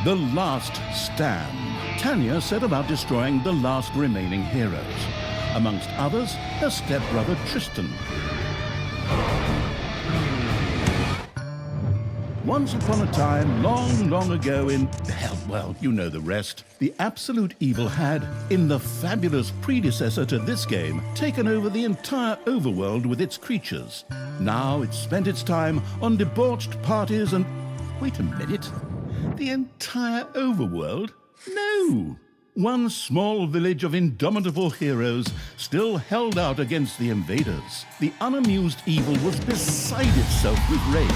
The Last Stand. Talia set about destroying the last remaining heroes. Amongst others, her stepbrother Tristan. Once upon a time, long, long ago in... hell, well, you know the rest. The absolute evil had, in the fabulous predecessor to this game, taken over the entire overworld with its creatures. Now it spent its time on debauched parties and... Wait a minute. The entire overworld? No! One small village of indomitable heroes still held out against the invaders. The unamused evil was beside itself with rage.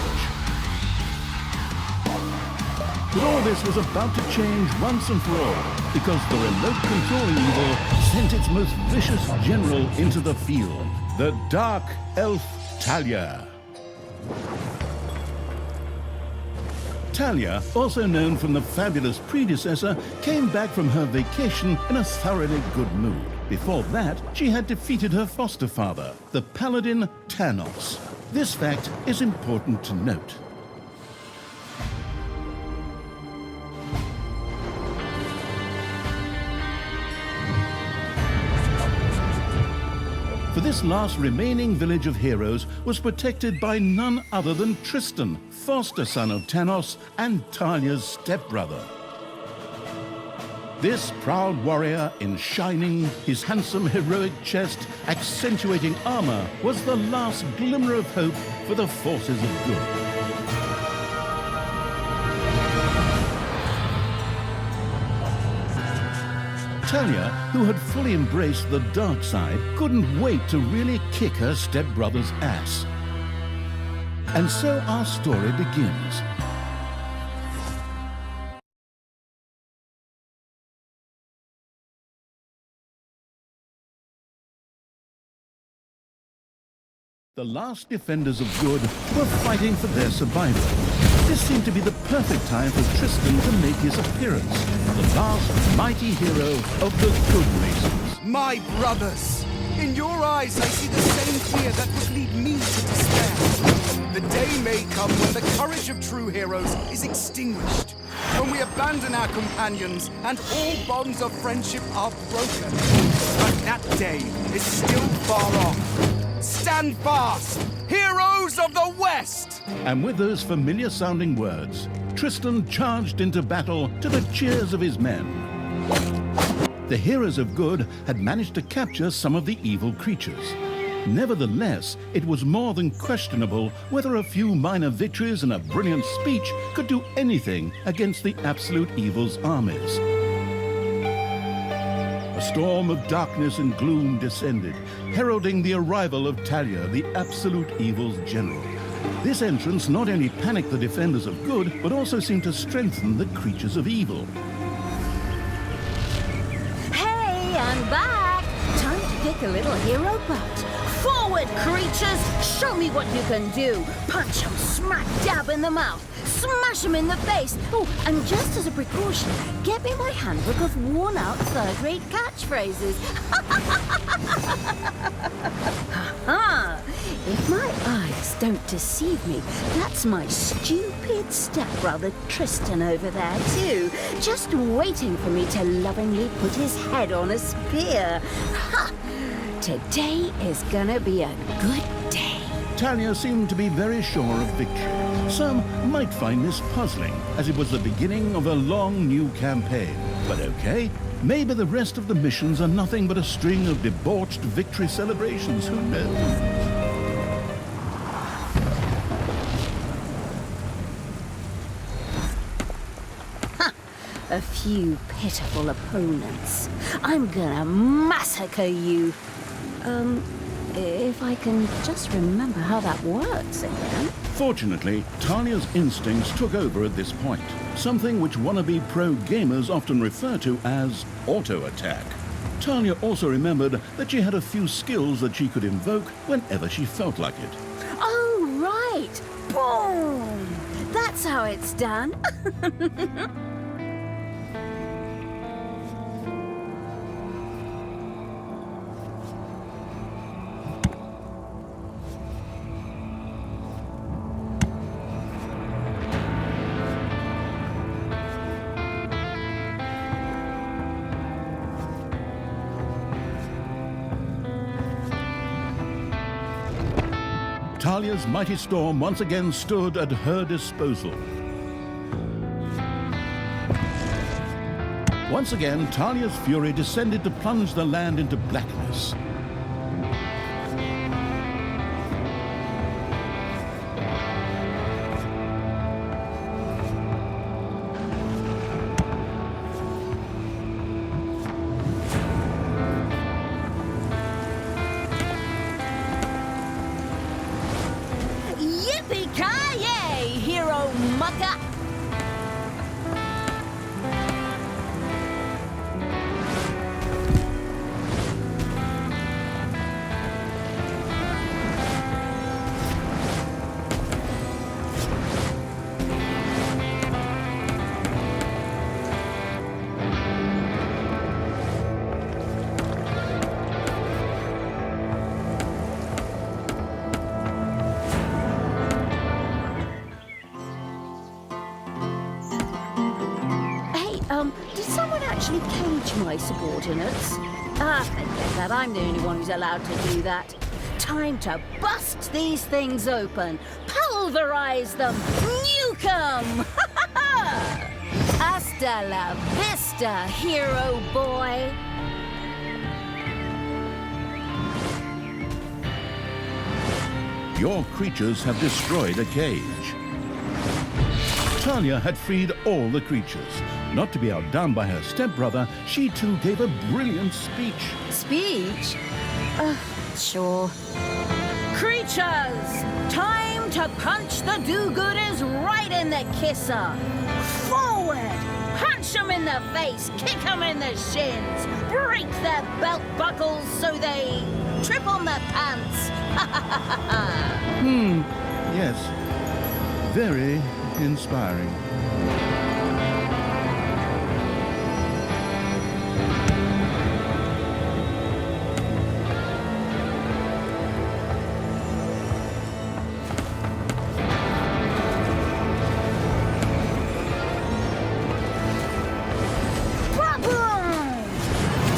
But all this was about to change once and for all, because the remote controlling evil sent its most vicious general into the field, the Dark Elf Talia. Talia, also known from the fabulous predecessor, came back from her vacation in a thoroughly good mood. Before that, she had defeated her foster father, the paladin Tanos. This fact is important to note. For this last remaining village of heroes was protected by none other than Tristan, foster son of Tanos and Talia's stepbrother. This proud warrior in shining, his handsome heroic chest accentuating armor, was the last glimmer of hope for the forces of good. Talia, who had fully embraced the dark side, couldn't wait to really kick her stepbrother's ass. And so our story begins. The last defenders of good were fighting for their survival. This seemed to be the perfect time for Tristan to make his appearance, the last mighty hero of the good races. My brothers! In your eyes I see the same fear that would lead me to despair. The day may come when the courage of true heroes is extinguished, when we abandon our companions and all bonds of friendship are broken. But that day is still far off. Stand fast, heroes of the West! And with those familiar-sounding words, Tristan charged into battle to the cheers of his men. The heroes of good had managed to capture some of the evil creatures. Nevertheless, it was more than questionable whether a few minor victories and a brilliant speech could do anything against the absolute evil's armies. A storm of darkness and gloom descended, heralding the arrival of Talia, the absolute evil's general. This entrance not only panicked the defenders of good, but also seemed to strengthen the creatures of evil. Hey, I'm back! Time to pick a little hero butt. Forward, creatures! Show me what you can do! Punch 'em smack dab in the mouth! Smash him in the face! Oh, and just as a precaution, get me my handbook of worn-out third-rate catchphrases. Ha-ha! If my eyes don't deceive me, that's my stupid stepbrother Tristan over there too, just waiting for me to lovingly put his head on a spear. Ha! Today is gonna be a good day. Talia seemed to be very sure of victory. Some might find this puzzling, as it was the beginning of a long new campaign. But okay, maybe the rest of the missions are nothing but a string of debauched victory celebrations, who knows? A few pitiful opponents. I'm gonna massacre you. If I can just remember how that works again. Fortunately, Talia's instincts took over at this point, something which wannabe pro gamers often refer to as auto-attack. Talia also remembered that she had a few skills that she could invoke whenever she felt like it. Oh, right! Boom! That's how it's done. Talia's mighty storm once again stood at her disposal. Once again, Talia's fury descended to plunge the land into blackness. Yippee-ki-yay, hero mucker! Did someone actually cage my subordinates? Forget that. I'm the only one who's allowed to do that. Time to bust these things open. Pulverize them. Nuke them! Hasta la vista, hero boy. Your creatures have destroyed a cage. Talia had freed all the creatures. Not to be outdone by her stepbrother, she too gave a brilliant speech. Speech? Sure. Creatures! Time to punch the do-gooders right in the kisser! Forward! Punch them in the face, kick them in the shins, break their belt buckles so they trip on their pants! Yes, very inspiring.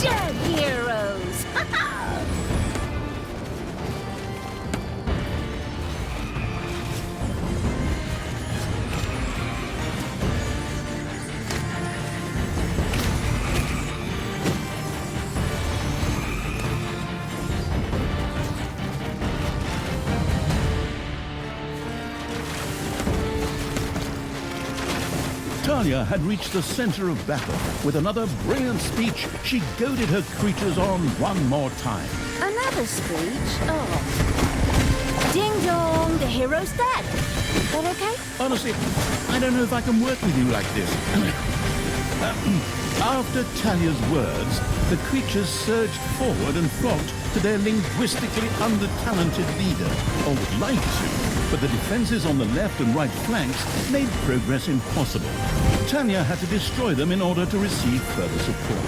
Dead heroes! Talia had reached the center of battle. With another brilliant speech, she goaded her creatures on one more time. Another speech? Oh. Ding dong, the hero's dead. That okay? Honestly, I don't know if I can work with you like this. After Talia's words, the creatures surged forward and flocked to their linguistically under-talented leader, or would like to, but the defenses on the left and right flanks made progress impossible. Talia had to destroy them in order to receive further support.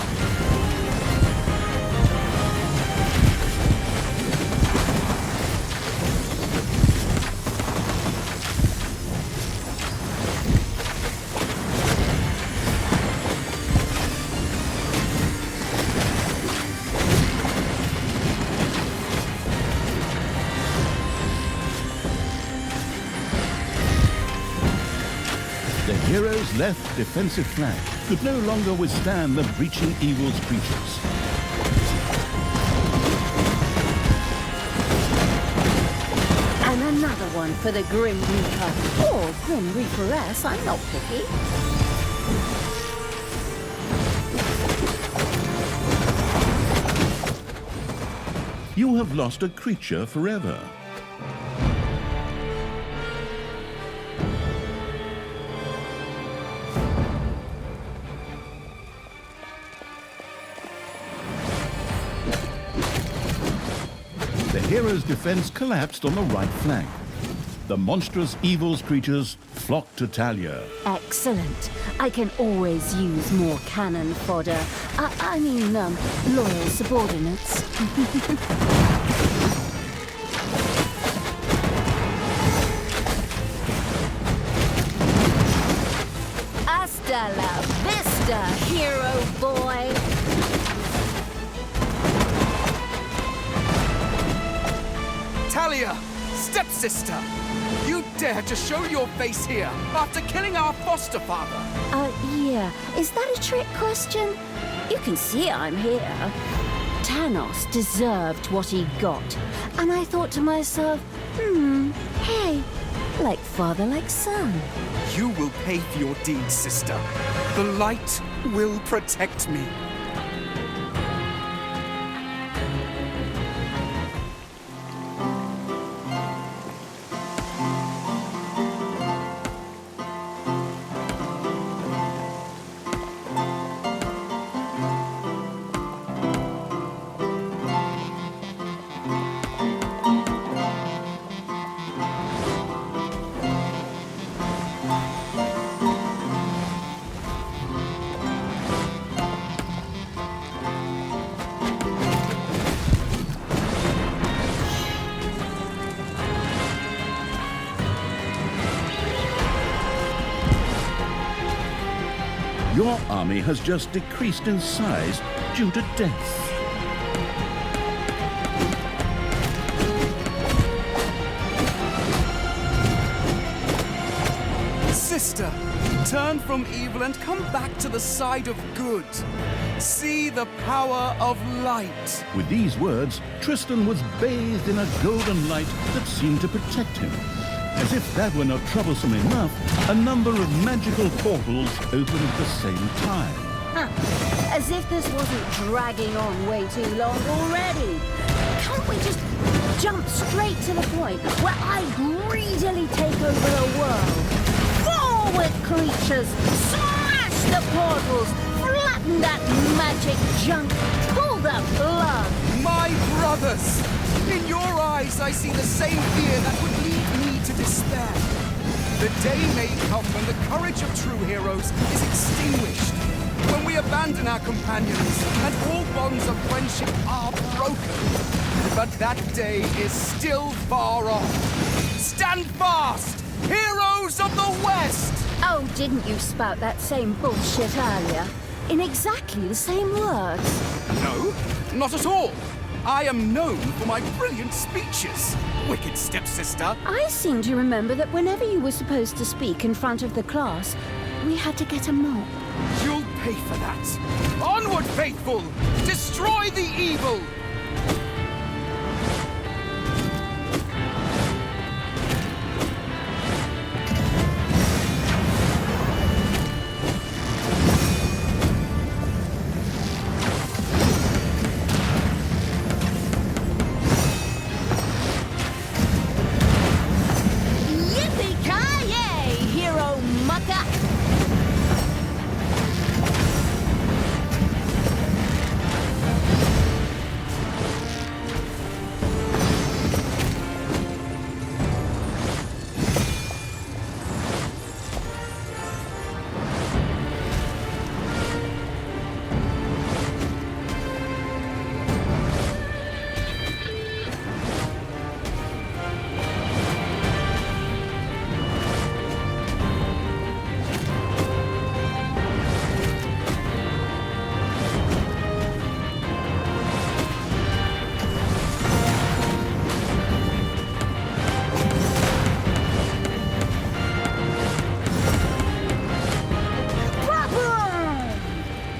The hero's left defensive flank could no longer withstand the breaching evil's creatures. And another one for the Grim Reaper. Or Grim Reaperess, I'm not picky. You have lost a creature forever. The hero's defense collapsed on the right flank. The monstrous evil's creatures flocked to Talia. Excellent. I can always use more cannon fodder. I mean, loyal subordinates. Hasta la vista, hero boy. Talia, Stepsister! You dare to show your face here after killing our foster father! Yeah. Is that a trick question? You can see I'm here. Thanos deserved what he got. And I thought to myself, hey, like father, like son. You will pay for your deeds, sister. The light will protect me. Your army has just decreased in size due to death. Sister, turn from evil and come back to the side of good. See the power of light. With these words, Tristan was bathed in a golden light that seemed to protect him. As if that were not troublesome enough, a number of magical portals opened at the same time. As if this wasn't dragging on way too long already. Can't we just jump straight to the point where I greedily take over the world? Forward, creatures! Smash the portals! Flatten that magic junk! Pull the plug! My brothers! In your eyes, I see the same fear that would lead me to despair. The day may come when the courage of true heroes is extinguished, when we abandon our companions and all bonds of friendship are broken. But that day is still far off. Stand fast, heroes of the West! Oh, didn't you spout that same bullshit earlier? In exactly the same words. No, not at all. I am known for my brilliant speeches, wicked stepsister. I seem to remember that whenever you were supposed to speak in front of the class, we had to get a mop. You'll pay for that. Onward, faithful! Destroy the evil! Yippee-ki-yay, hero mucker!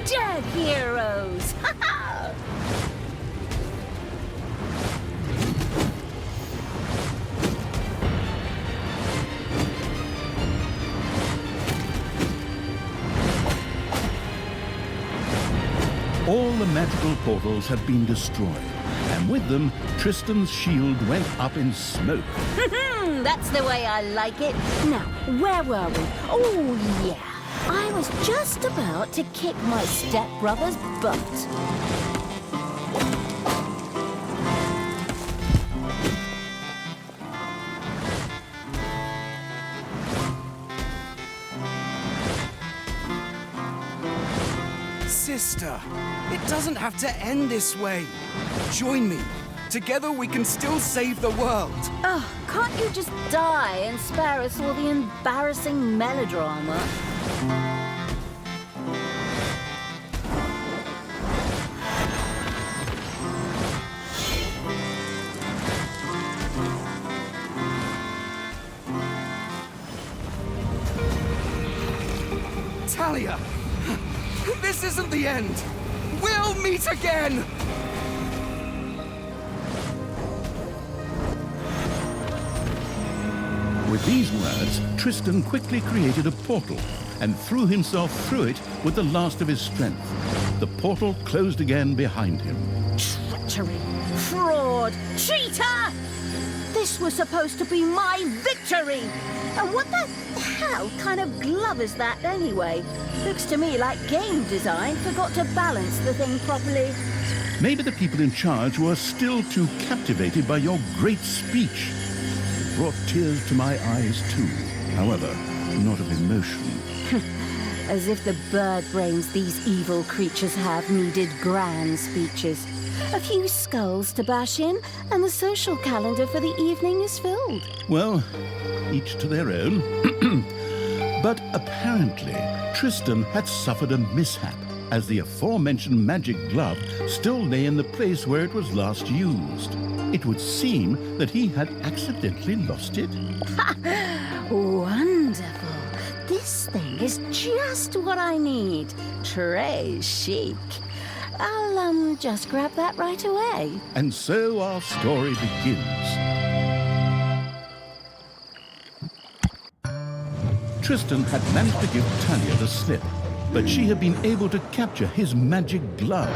Dead heroes! All the magical portals had been destroyed, and with them, Tristan's shield went up in smoke. That's the way I like it. Now, where were we? Oh, yeah. I was just about to kick my stepbrother's butt. Sister, it doesn't have to end this way. Join me. Together we can still save the world. Oh, can't you just die and spare us all the embarrassing melodrama? Talia! This isn't the end! We'll meet again! With these words, Tristan quickly created a portal and threw himself through it with the last of his strength. The portal closed again behind him. Treachery! Fraud! Cheater! This was supposed to be my victory! And what the hell kind of glove is that anyway? Looks to me like game design forgot to balance the thing properly. Maybe the people in charge were still too captivated by your great speech. It brought tears to my eyes too, however, not of emotion. As if the bird brains these evil creatures have needed grand speeches. A few skulls to bash in, and the social calendar for the evening is filled. Well, each to their own. But apparently, Tristan had suffered a mishap, as the aforementioned magic glove still lay in the place where it was last used. It would seem that he had accidentally lost it. Wonderful. This thing is just what I need. Très chic. I'll, just grab that right away. And so our story begins. Tristan had managed to give Talia the slip, but she had been able to capture his magic glove.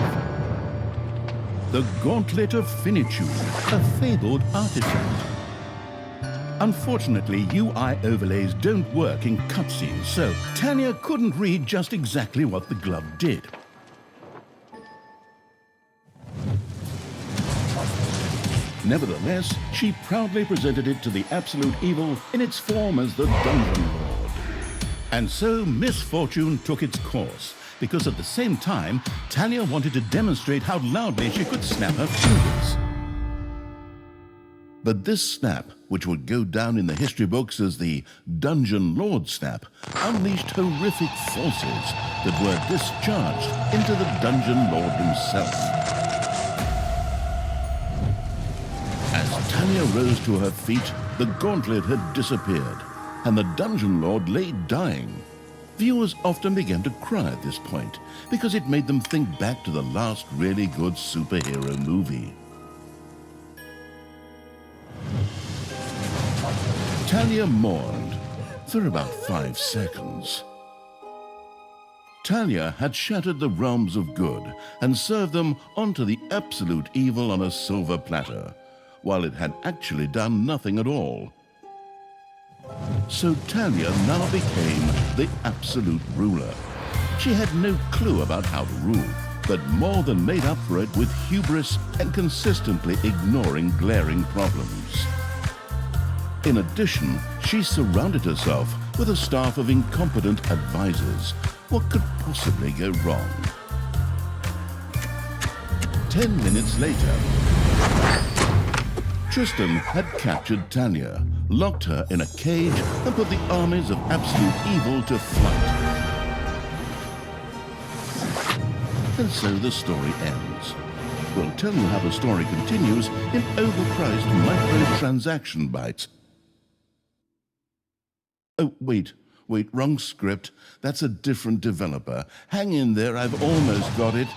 The Gauntlet of Finitude, a fabled artifact. Unfortunately, UI overlays don't work in cutscenes, so Talia couldn't read just exactly what the glove did. Nevertheless, she proudly presented it to the Absolute Evil in its form as the Dungeon Lord. And so misfortune took its course, because at the same time, Talia wanted to demonstrate how loudly she could snap her fingers. But this snap, which would go down in the history books as the Dungeon Lord snap, unleashed horrific forces that were discharged into the Dungeon Lord himself. As Talia rose to her feet, the gauntlet had disappeared, and the Dungeon Lord lay dying. Viewers often began to cry at this point, because it made them think back to the last really good superhero movie. Talia mourned for about 5 seconds. Talia had shattered the realms of good and served them onto the Absolute Evil on a silver platter, while it had actually done nothing at all. So Talia now became the absolute ruler. She had no clue about how to rule, but more than made up for it with hubris and consistently ignoring glaring problems. In addition, she surrounded herself with a staff of incompetent advisors. What could possibly go wrong? 10 minutes later, Tristan had captured Talia, locked her in a cage, and put the armies of Absolute Evil to flight. And so the story ends. We'll tell you how the story continues in overpriced microtransaction bites. Oh, wait, wrong script. That's a different developer. Hang in there, I've almost got it.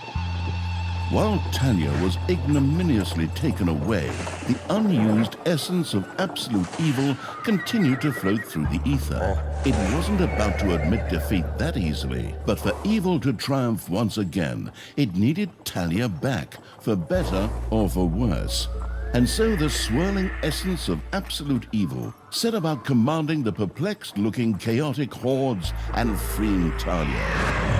While Talia was ignominiously taken away, the unused essence of Absolute Evil continued to float through the ether. It wasn't about to admit defeat that easily, but for evil to triumph once again, it needed Talia back, for better or for worse. And so the swirling essence of Absolute Evil set about commanding the perplexed-looking chaotic hordes and freeing Talia.